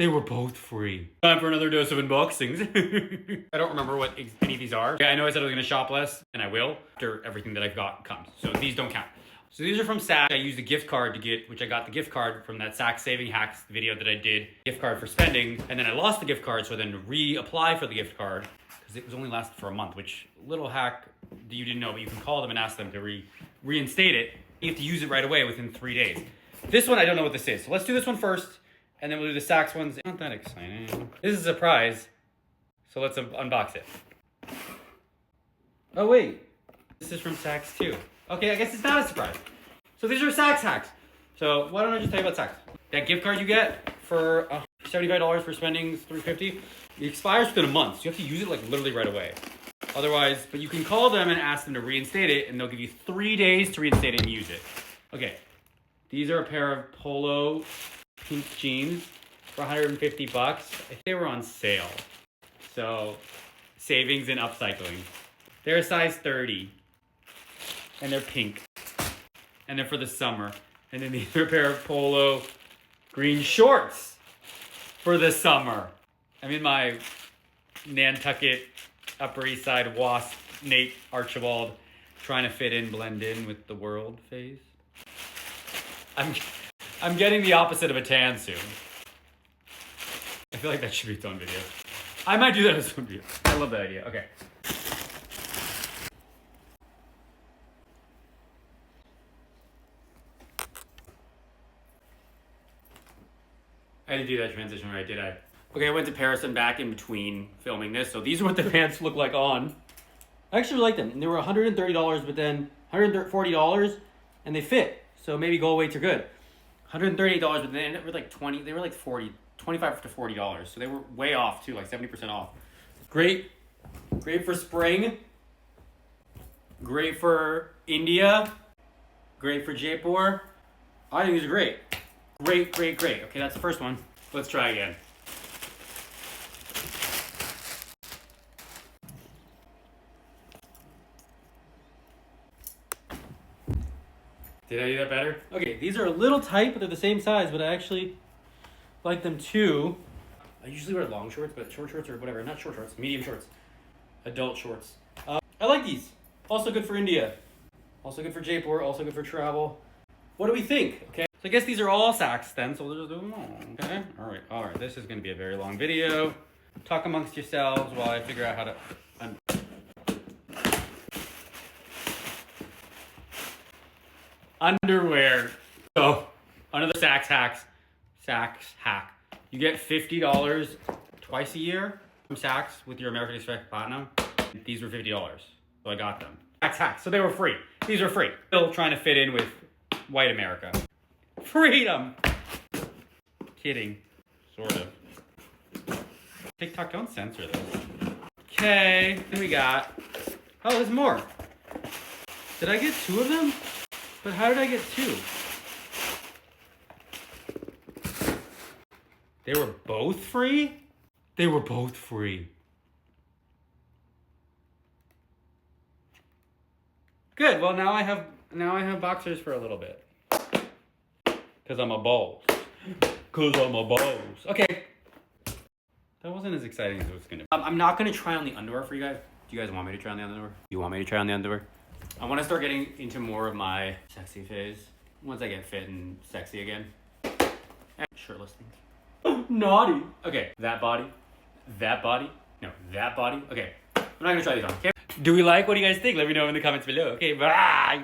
They were both free. Time for another dose of unboxings. I don't remember what any of these are. Okay, I know I said I was gonna shop less, and I will, after everything that I've got comes. So these don't count. So these are from Saks. I used a gift card to get, which I got the gift card from that Saks Saving Hacks video that I did. Gift card for spending, and then I lost the gift card, so then to reapply for the gift card, because it was only lasted for a month, which little hack that you didn't know, but you can call them and ask them to reinstate it. You have to use it right away within 3 days. This one, I don't know what this is. So let's do this one first, and then we'll do the Saks ones. Not that exciting. This is a surprise, so let's unbox it. Oh wait, this is from Saks too. Okay, I guess it's not a surprise. So these are Saks hacks. So why don't I just tell you about Saks? That gift card you get for $75 for spending $350, it expires within a month. So you have to use it like literally right away. Otherwise, but you can call them and ask them to reinstate it, and they'll give you 3 days to reinstate it and use it. Okay, these are a pair of polo pink jeans for 150 bucks. I think they were on sale. So savings and upcycling. They're a size 30. And they're pink. And they're for the summer. And then these are a pair of polo green shorts for the summer. I'm in my Nantucket, Upper East Side wasp, Nate Archibald, trying to fit in, blend in with the world phase. I'm getting the opposite of a tan soon. I feel like that should be its own video. I might do that as one video. I love that idea. Okay. I didn't do that transition right, did I? Okay, I went to Paris and back in between filming this, so these are what the pants look like on. I actually like them, and they were $130, but then $140, and they fit, so maybe go away to good. $138, but then they were like 20, they were like 40, 25 to $40, so they were way off too, like 70% off. Great for spring, great for India, great for Jaipur. I think these are great. Great. Okay, that's the first one. Let's try again. Did I do that better? Okay, these are a little tight, but they're the same size, but I actually like them too. I usually wear long shorts, but short shorts or whatever. Not short shorts, medium shorts. Adult shorts. I like these. Also good for India. Also good for Jaipur, also good for travel. What do we think? Okay. So I guess these are all Saks then, so we'll just do them all, okay? All right, this is gonna be a very long video. Talk amongst yourselves while I figure out how to... Underwear. So, another Saks hack. You get $50 twice a year from Saks with your American Express Platinum. These were $50, so I got them. Saks hacks, so they were free. These were free. Still trying to fit in with white America. Freedom! Kidding. Sort of. TikTok, don't censor this. Okay, then we got... Oh, there's more. Did I get 2 of them? But how did I get 2? They were both free? They were both free. Good, well now I have boxers for a little bit. Cause I'm a boss. Okay. That wasn't as exciting as it was gonna be. I'm not gonna try on the underwear for you guys. Do you guys want me to try on the underwear? You want me to try on the underwear? I want to start getting into more of my sexy phase once I get fit and sexy again. And shirtless things. Naughty. Okay, that body. No, that body. Okay, I'm not gonna try these on. Okay. Do we like? What do you guys think? Let me know in the comments below. Okay, bye.